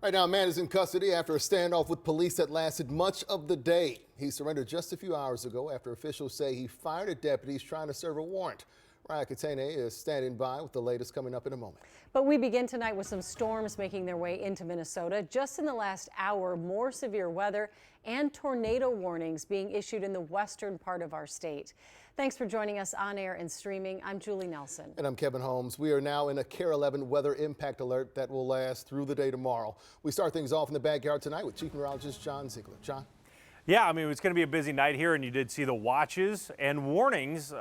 Right now, a man is in custody after a standoff with police that lasted much of the day. He surrendered just a few hours ago after officials say he fired at deputies trying to serve a warrant. Raya Katene is standing by with the latest coming up in a moment. But we begin tonight with some storms making their way into Minnesota. Just in the last hour, more severe weather and tornado warnings being issued in the western part of our state. Thanks for joining us on air and streaming. I'm Julie Nelson. And I'm Kevin Holmes. We are now in a KARE 11 weather impact alert that will last through the day tomorrow. We start things off in the backyard tonight with Chief Meteorologist John Ziegler. John? Yeah, I mean, it's going to be a busy night here, and you did see the watches and warnings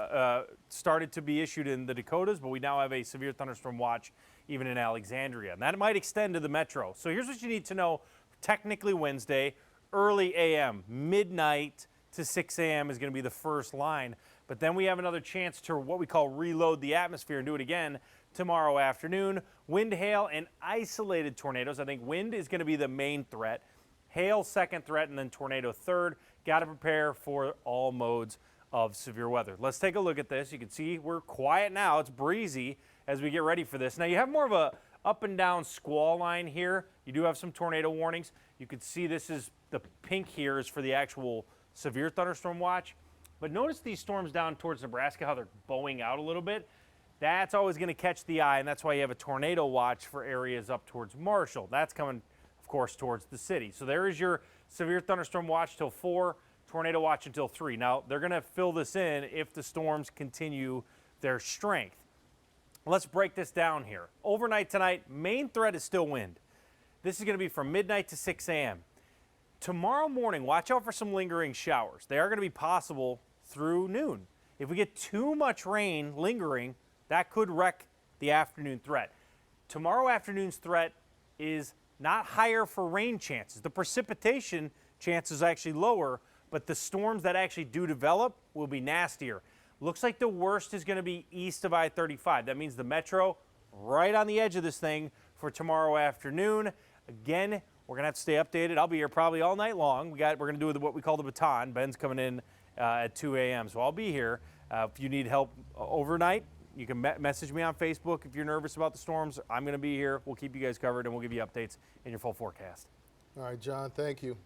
started to be issued in the Dakotas, but we now have a severe thunderstorm watch even in Alexandria, and that might extend to the metro. So here's what you need to know. Technically Wednesday, early a.m., midnight to 6 a.m. is going to be the first line, but then we have another chance to what we call reload the atmosphere and do it again tomorrow afternoon. Wind, hail, and isolated tornadoes. I think wind is going to be the main threat. Hail, second threat, and then tornado third. Got to prepare for all modes of severe weather. Let's take a look at this. You can see we're quiet now. It's breezy as we get ready for this. Now you have more of a up and down squall line here. You do have some tornado warnings. You can see this is the pink here is for the actual severe thunderstorm watch. But notice these storms down towards Nebraska, how they're bowing out a little bit. That's always going to catch the eye, and that's why you have a tornado watch for areas up towards Marshall. That's coming, of course, towards the city. So there is your severe thunderstorm watch till 4, tornado watch until 3. Now, they're going to fill this in if the storms continue their strength. Let's break this down here. Overnight tonight, main threat is still wind. This is going to be from midnight to 6 a.m. Tomorrow morning, watch out for some lingering showers. They are going to be possible through noon. If we get too much rain lingering, that could wreck the afternoon threat. Tomorrow afternoon's threat is not higher for rain chances. The precipitation chance is actually lower, but the storms that actually do develop will be nastier. Looks like the worst is going to be east of I-35. That means the metro right on the edge of this thing for tomorrow afternoon. Again, we're going to have to stay updated. I'll be here probably all night long. We're going to do what we call the baton. Ben's coming in at 2 a.m., so I'll be here. If you need help overnight, you can message me on Facebook if you're nervous about the storms. I'm going to be here. We'll keep you guys covered, and we'll give you updates in your full forecast. All right, John, thank you.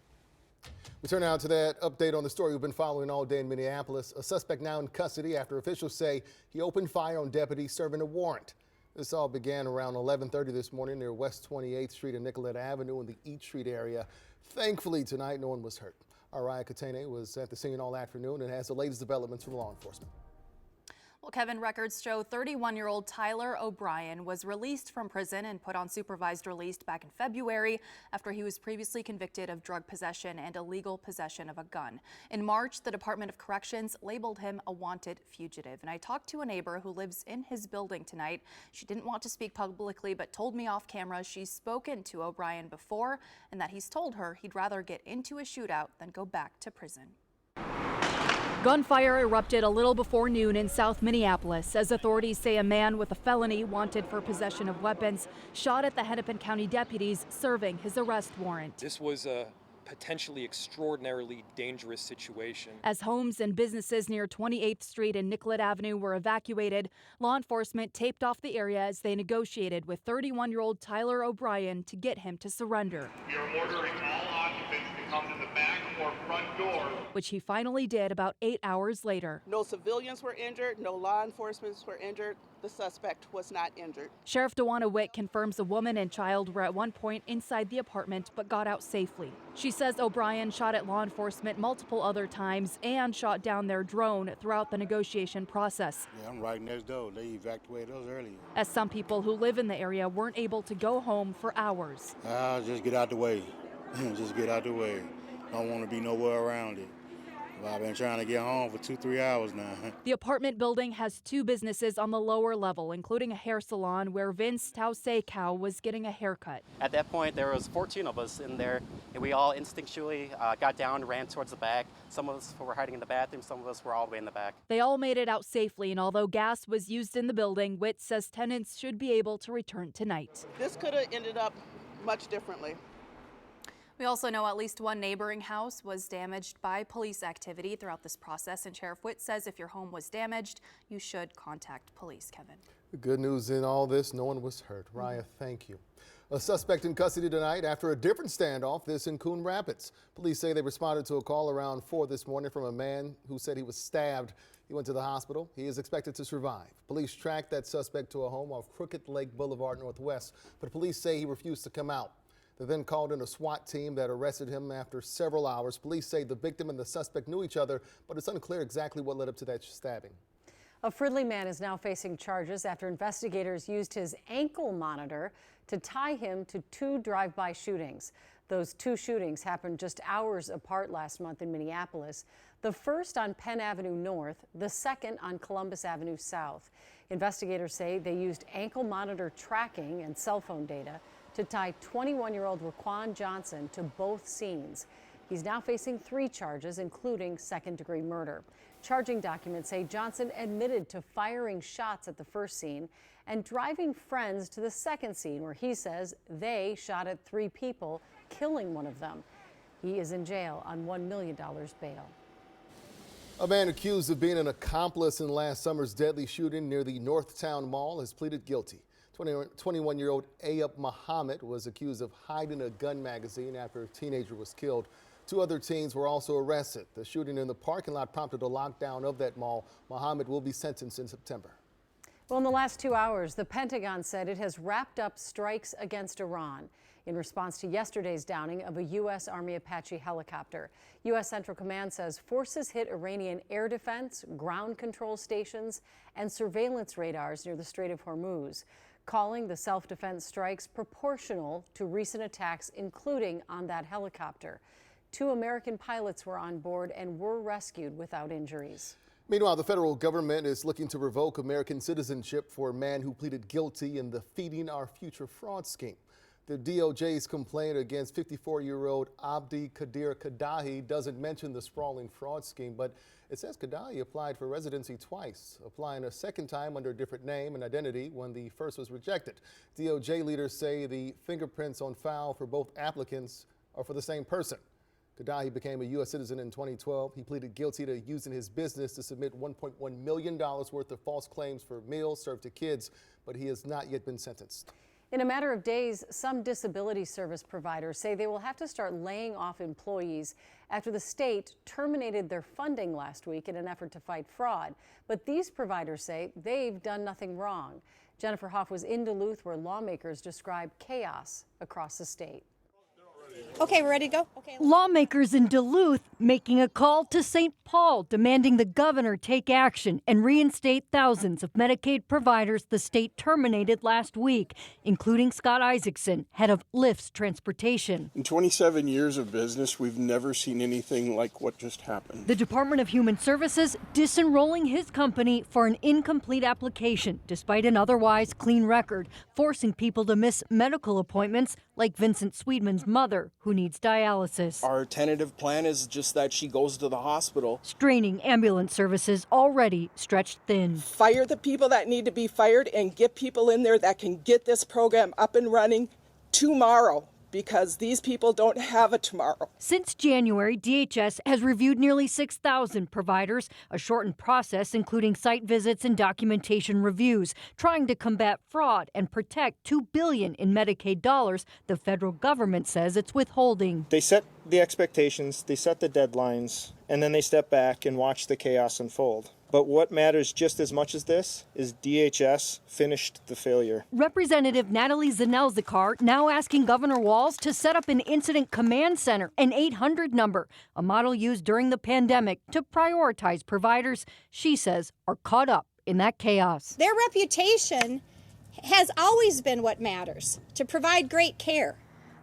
We turn now to that update on the story we've been following all day in Minneapolis. A suspect now in custody after officials say he opened fire on deputies serving a warrant. This all began around 11:30 this morning near West 28th Street and Nicollet Avenue in the East Street area. Thankfully, tonight, no one was hurt. Raya Katene was at the scene all afternoon and has the latest developments from law enforcement. Well, Kevin, records show 31-year-old Tyler O'Brien was released from prison and put on supervised release back in February after he was previously convicted of drug possession and illegal possession of a gun. In March, the Department of Corrections labeled him a wanted fugitive. And I talked to a neighbor who lives in his building tonight. She didn't want to speak publicly, but told me off camera she's spoken to O'Brien before and that he's told her he'd rather get into a shootout than go back to prison. Gunfire erupted a little before noon in South Minneapolis as authorities say a man with a felony wanted for possession of weapons shot at the Hennepin County deputies serving his arrest warrant. This was a potentially extraordinarily dangerous situation. As homes and businesses near 28th Street and Nicollet Avenue were evacuated, law enforcement taped off the area as they negotiated with 31-year-old Tyler O'Brien to get him to surrender. We are ordering all occupants to come to the back or front door, which he finally did about 8 hours later. No civilians were injured, no law enforcement were injured. The suspect was not injured. Sheriff DeWanna Witt confirms a woman and child were at one point inside the apartment but got out safely. She says O'Brien shot at law enforcement multiple other times and shot down their drone throughout the negotiation process. Yeah, I'm right next door. They evacuated us earlier. As some people who live in the area weren't able to go home for hours. Just get out the way. Just get out the way. Don't want to be nowhere around it. Well, I've been trying to get home for 2-3 hours now. The apartment building has 2 businesses on the lower level, including a hair salon where Vince Tausay-Cow was getting a haircut. At that point, there was 14 of us in there, and we all instinctually got down and ran towards the back. Some of us were hiding in the bathroom, some of us were all the way in the back. They all made it out safely, and although gas was used in the building, Witt says tenants should be able to return tonight. This could have ended up much differently. We also know at least one neighboring house was damaged by police activity throughout this process, and Sheriff Witt says if your home was damaged, you should contact police. Kevin. The good news in all this, no one was hurt. Raya, thank you. A suspect in custody tonight after a different standoff, this in Coon Rapids. Police say they responded to a call around 4 this morning from a man who said he was stabbed. He went to the hospital. He is expected to survive. Police tracked that suspect to a home off Crooked Lake Boulevard Northwest, but police say he refused to come out. They then called in a SWAT team that arrested him after several hours. Police say the victim and the suspect knew each other, but it's unclear exactly what led up to that stabbing. A Fridley man is now facing charges after investigators used his ankle monitor to tie him to 2 drive-by shootings. Those 2 shootings happened just hours apart last month in Minneapolis. The first on Penn Avenue North, the second on Columbus Avenue South. Investigators say they used ankle monitor tracking and cell phone data to tie 21-year-old Raquan Johnson to both scenes. He's now facing 3 charges, including second-degree murder. Charging documents say Johnson admitted to firing shots at the first scene and driving friends to the second scene, where he says they shot at 3 people, killing one of them. He is in jail on $1 million bail. A man accused of being an accomplice in last summer's deadly shooting near the Northtown Mall has pleaded guilty. 21-year-old Ayub Muhammad was accused of hiding a gun magazine after a teenager was killed. 2 other teens were also arrested. The shooting in the parking lot prompted a lockdown of that mall. Muhammad will be sentenced in September. Well, in the last 2 hours, the Pentagon said it has wrapped up strikes against Iran in response to yesterday's downing of a U.S. Army Apache helicopter. U.S. Central Command says forces hit Iranian air defense, ground control stations, and surveillance radars near the Strait of Hormuz, calling the self-defense strikes proportional to recent attacks, including on that helicopter. 2 American pilots were on board and were rescued without injuries. Meanwhile, the federal government is looking to revoke American citizenship for a man who pleaded guilty in the Feeding Our Future fraud scheme. The DOJ's complaint against 54-year-old Abdi Kadir Kadahi doesn't mention the sprawling fraud scheme, but it says Kadahi applied for residency twice, applying a second time under a different name and identity when the first was rejected. DOJ leaders say the fingerprints on file for both applicants are for the same person. Kadahi became a U.S. citizen in 2012. He pleaded guilty to using his business to submit $1.1 million worth of false claims for meals served to kids, but he has not yet been sentenced. In a matter of days, some disability service providers say they will have to start laying off employees after the state terminated their funding last week in an effort to fight fraud. But these providers say they've done nothing wrong. Jennifer Hoff was in Duluth, where lawmakers describe chaos across the state. Okay, we're ready to go? Okay. Lawmakers in Duluth making a call to St. Paul, demanding the governor take action and reinstate thousands of Medicaid providers the state terminated last week, including Scott Isaacson, head of Lyft's transportation. In 27 years of business, we've never seen anything like what just happened. The Department of Human Services disenrolling his company for an incomplete application, despite an otherwise clean record, forcing people to miss medical appointments like Vincent Sweedman's mother, who needs dialysis. Our tentative plan is just that she goes to the hospital. Straining ambulance services already stretched thin. Fire the people that need to be fired and get people in there that can get this program up and running tomorrow, because these people don't have a tomorrow. Since January, DHS has reviewed nearly 6,000 providers, a shortened process including site visits and documentation reviews, trying to combat fraud and protect $2 billion in Medicaid dollars the federal government says it's withholding. They set the expectations, they set the deadlines, and then they step back and watch the chaos unfold. But what matters just as much as this is DHS finished the failure. Representative Natalie Zanelzikar now asking Governor Walz to set up an incident command center, an 800 number, a model used during the pandemic to prioritize providers she says are caught up in that chaos. Their reputation has always been what matters, to provide great care.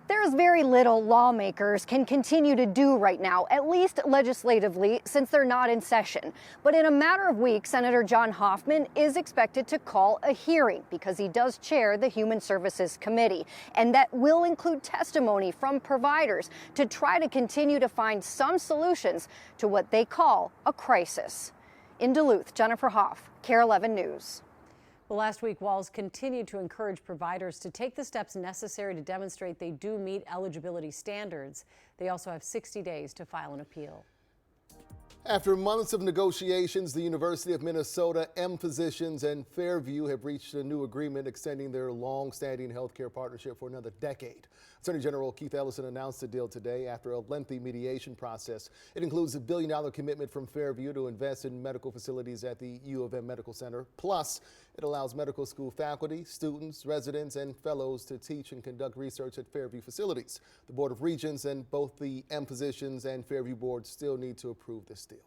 There's very little lawmakers can continue to do right now, at least legislatively, since they're not in session. But in a matter of weeks, Senator John Hoffman is expected to call a hearing because he does chair the Human Services Committee. And that will include testimony from providers to try to continue to find some solutions to what they call a crisis. In Duluth, Jennifer Hoff, KARE 11 News. Well, last week, Walz continued to encourage providers to take the steps necessary to demonstrate they do meet eligibility standards. They also have 60 days to file an appeal. After months of negotiations, the University of Minnesota, M Physicians, and Fairview have reached a new agreement extending their long-standing healthcare partnership for another decade. Attorney General Keith Ellison announced the deal today after a lengthy mediation process. It includes a $1 billion commitment from Fairview to invest in medical facilities at the U of M Medical Center. Plus, it allows medical school faculty, students, residents, and fellows to teach and conduct research at Fairview facilities. The Board of Regents and both the M Physicians and Fairview boards still need to approve this deal.